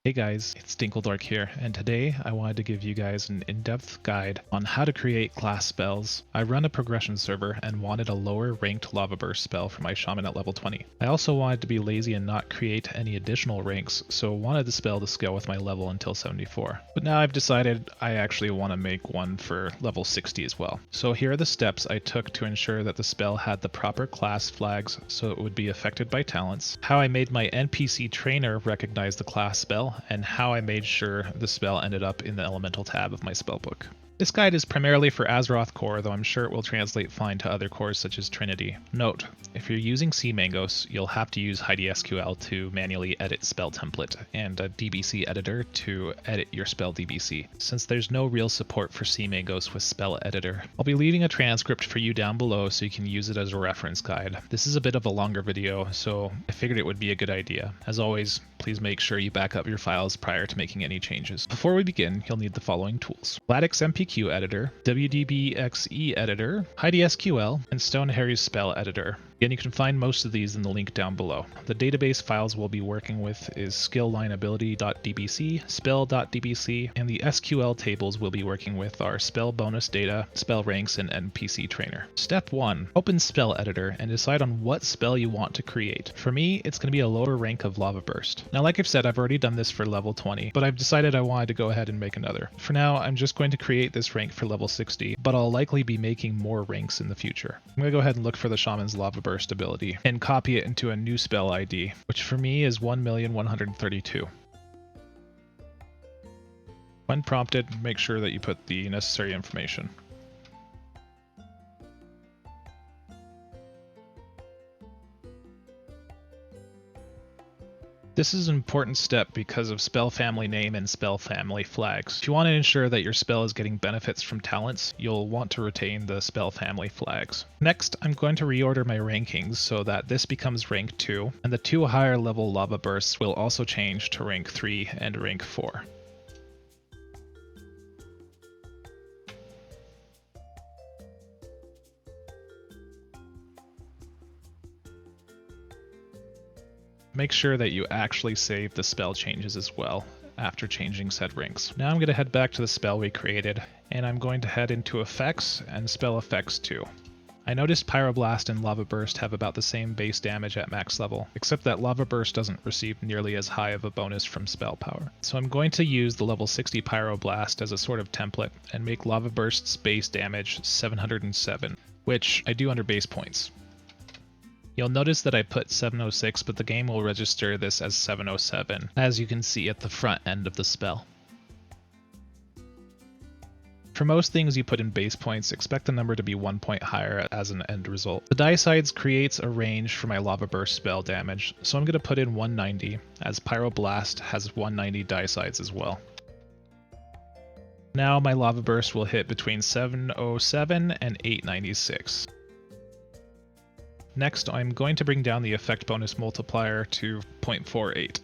Hey guys, it's Dinkeldork here, and today I wanted to give you guys an in-depth guide on how to create class spells. I run a progression server and wanted a lower ranked lava burst spell for my shaman at level 20. I also wanted to be lazy and not create any additional ranks, so wanted the spell to scale with my level until 74. But now I've decided I actually want to make one for level 60 as well. So here are the steps I took to ensure that the spell had the proper class flags so it would be affected by talents, how I made my NPC trainer recognize the class spell, and how I made sure the spell ended up in the elemental tab of my spellbook. This guide is primarily for Azeroth core, though I'm sure it will translate fine to other cores such as Trinity. Note, if you're using CMangos, you'll have to use HeidiSQL to manually edit spell template, and a DBC editor to edit your spell DBC, since there's no real support for CMangos with spell editor. I'll be leaving a transcript for you down below so you can use it as a reference guide. This is a bit of a longer video, so I figured it would be a good idea. As always, please make sure you back up your files prior to making any changes. Before we begin, you'll need the following tools: Lattice MPQ editor, WDBXE editor, HeidiSQL, and Stoneharry's spell editor. Again, you can find most of these in the link down below. The database files we'll be working with is skilllineability.dbc, spell.dbc, and the SQL tables we'll be working with are spell bonus data, spell ranks, and NPC trainer. Step 1. Open spell editor and decide on what spell you want to create. For me, it's going to be a lower rank of Lava Burst. Now, like I've said, I've already done this for level 20, but I've decided I wanted to go ahead and make another. For now, I'm just going to create this rank for level 60, but I'll likely be making more ranks in the future. I'm going to go ahead and look for the Shaman's Lava Burst ability and copy it into a new spell ID, which for me is 1,132. When prompted, make sure that you put the necessary information. This is an important step because of spell family name and spell family flags. If you want to ensure that your spell is getting benefits from talents, you'll want to retain the spell family flags. Next, I'm going to reorder my rankings so that this becomes rank 2, and the 2 higher level lava bursts will also change to rank 3 and rank 4. Make sure that you actually save the spell changes as well after changing said ranks. Now I'm going to head back to the spell we created, and I'm going to head into effects and spell effects 2. I noticed Pyroblast and Lava Burst have about the same base damage at max level, except that Lava Burst doesn't receive nearly as high of a bonus from spell power. So I'm going to use the level 60 Pyroblast as a sort of template and make Lava Burst's base damage 707, which I do under base points. You'll notice that I put 706, but the game will register this as 707, as you can see at the front end of the spell. For most things you put in base points, expect the number to be 1 point higher as an end result. The die sides creates a range for my Lava Burst spell damage, so I'm going to put in 190, as Pyroblast has 190 die sides as well. Now my Lava Burst will hit between 707 and 896. Next, I'm going to bring down the effect bonus multiplier to 0.48.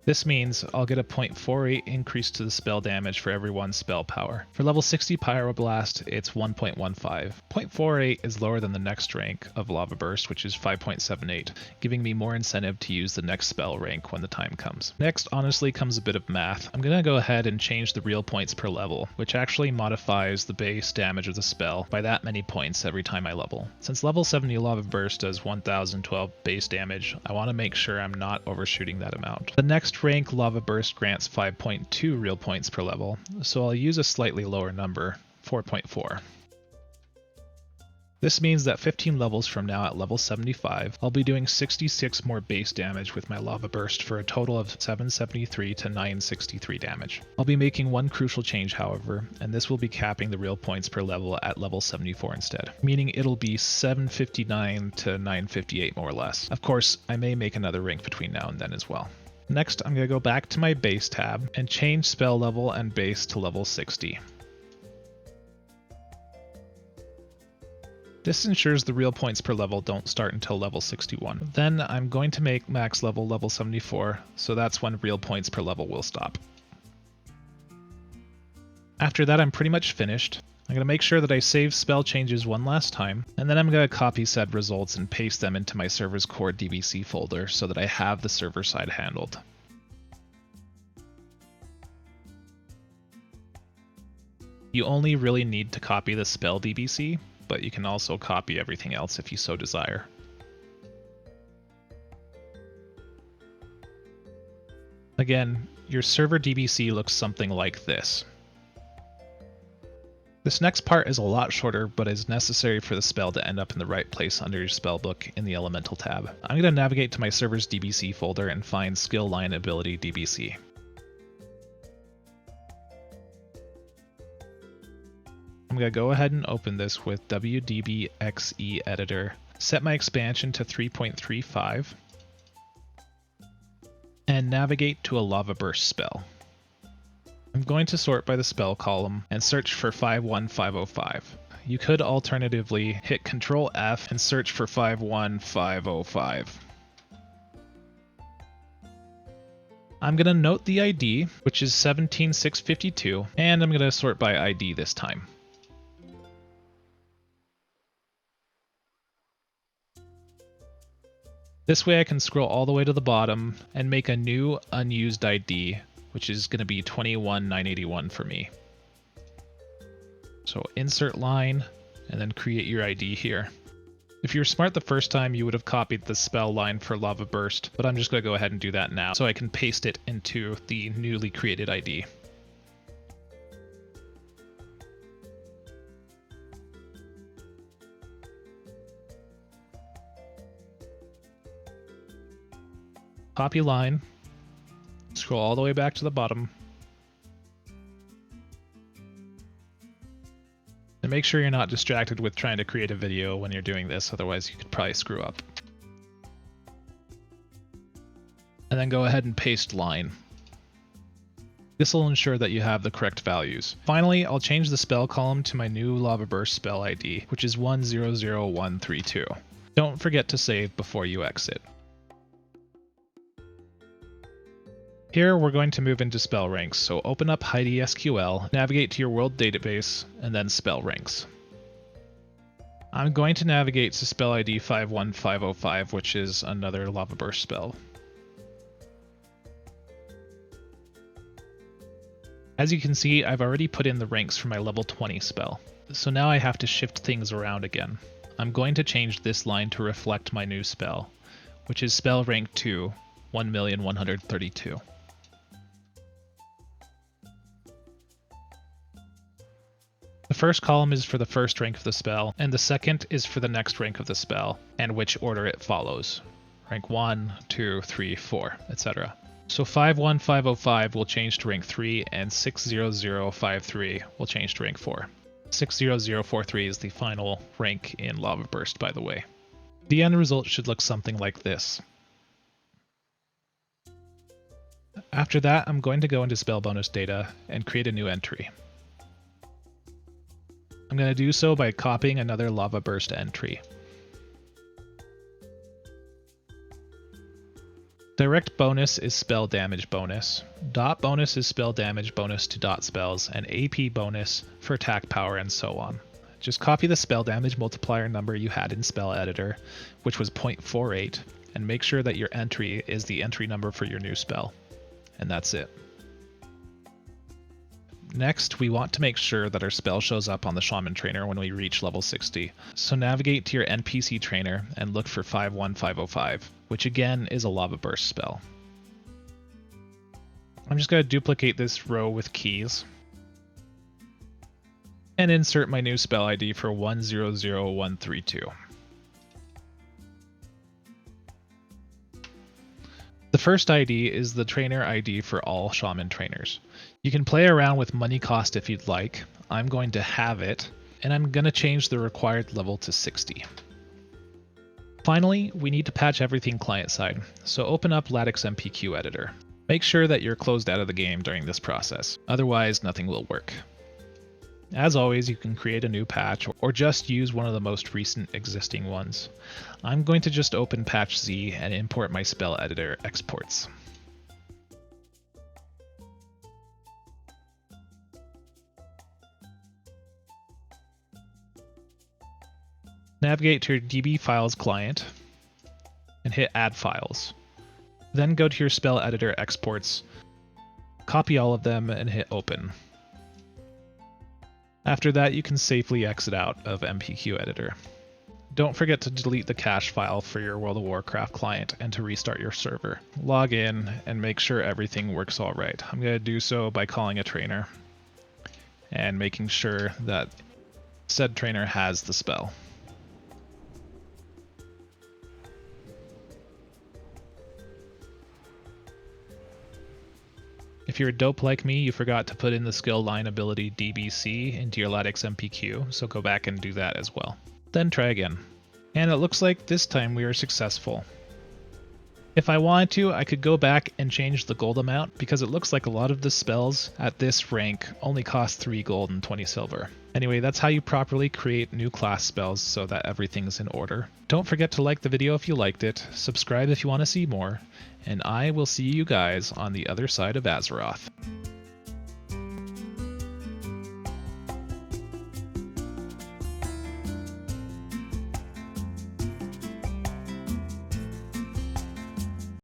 This means I'll get a 0.48 increase to the spell damage for every 1 spell power. For level 60 Pyroblast, it's 1.15. 0.48 is lower than the next rank of Lava Burst, which is 5.78, giving me more incentive to use the next spell rank when the time comes. Next, honestly, comes a bit of math. I'm going to go ahead and change the real points per level, which actually modifies the base damage of the spell by that many points every time I level. Since level 70 Lava Burst does 1012 base damage, I want to make sure I'm not overshooting that amount. The next rank Lava Burst grants 5.2 real points per level, so I'll use a slightly lower number, 4.4. This means that 15 levels from now at level 75, I'll be doing 66 more base damage with my Lava Burst for a total of 773 to 963 damage. I'll be making one crucial change, however, and this will be capping the real points per level at level 74 instead, meaning it'll be 759 to 958 more or less. Of course, I may make another rank between now and then as well. Next, I'm going to go back to my base tab and change spell level and base to level 60. This ensures the real points per level don't start until level 61. Then I'm going to make max level 74, so that's when real points per level will stop. After that, I'm pretty much finished. I'm going to make sure that I save spell changes one last time, and then I'm going to copy said results and paste them into my server's core DBC folder so that I have the server side handled. You only really need to copy the spell DBC, but you can also copy everything else if you so desire. Again, your server DBC looks something like this. This next part is a lot shorter, but is necessary for the spell to end up in the right place under your spellbook in the Elemental tab. I'm going to navigate to my server's DBC folder and find Skill Line Ability DBC. I'm going to go ahead and open this with WDBXE Editor, set my expansion to 3.35, and navigate to a Lava Burst spell. I'm going to sort by the spell column and search for 51505. You could alternatively hit Ctrl F and search for 51505. I'm going to note the ID, which is 17652, and I'm going to sort by ID this time. This way I can scroll all the way to the bottom and make a new unused ID, which is going to be 21981 for me. So insert line and then create your ID here. If you were smart the first time, you would have copied the spell line for Lava Burst, but I'm just going to go ahead and do that now so I can paste it into the newly created ID. Copy line, scroll all the way back to the bottom, and make sure you're not distracted with trying to create a video when you're doing this, otherwise you could probably screw up. And then go ahead and paste line. This will ensure that you have the correct values. Finally, I'll change the spell column to my new Lava Burst spell ID, which is 100132. Don't forget to save before you exit. Here we're going to move into spell ranks, so open up Heidi SQL, navigate to your world database, and then spell ranks. I'm going to navigate to spell ID 51505, which is another Lava Burst spell. As you can see, I've already put in the ranks for my level 20 spell, so now I have to shift things around again. I'm going to change this line to reflect my new spell, which is spell rank 2, 1,132. The first column is for the first rank of the spell, and the second is for the next rank of the spell, and which order it follows. Rank 1, 2, 3, 4, etc. So 51505 will change to rank 3, and 60053 will change to rank 4. 60043 is the final rank in Lava Burst, by the way. The end result should look something like this. After that, I'm going to go into spell bonus data and create a new entry. I'm going to do so by copying another Lava Burst entry. Direct bonus is spell damage bonus. Dot bonus is spell damage bonus to dot spells, and AP bonus for attack power and so on. Just copy the spell damage multiplier number you had in Spell Editor, which was 0.48, and make sure that your entry is the entry number for your new spell. And that's it. Next, we want to make sure that our spell shows up on the Shaman Trainer when we reach level 60. So navigate to your NPC Trainer and look for 51505, which again is a Lava Burst spell. I'm just going to duplicate this row with keys and insert my new spell ID for 100132. The first ID is the trainer ID for all Shaman trainers. You can play around with money cost if you'd like. I'm going to have it, and I'm going to change the required level to 60. Finally, we need to patch everything client-side, so open up Lattice MPQ Editor. Make sure that you're closed out of the game during this process, otherwise nothing will work. As always, you can create a new patch or just use one of the most recent existing ones. I'm going to just open Patch Z and import my spell editor exports. Navigate to your DB Files client and hit Add Files. Then go to your spell editor exports, copy all of them and hit Open. After that, you can safely exit out of MPQ Editor. Don't forget to delete the cache file for your World of Warcraft client and to restart your server. Log in and make sure everything works all right. I'm going to do so by calling a trainer and making sure that said trainer has the spell. If you're a dope like me, you forgot to put in the skill line ability DBC into your Latix MPQ, so go back and do that as well. Then try again. And it looks like this time we are successful. If I wanted to, I could go back and change the gold amount, because it looks like a lot of the spells at this rank only cost 3 gold and 20 silver. Anyway, that's how you properly create new class spells so that everything's in order. Don't forget to like the video if you liked it, subscribe if you want to see more, and I will see you guys on the other side of Azeroth.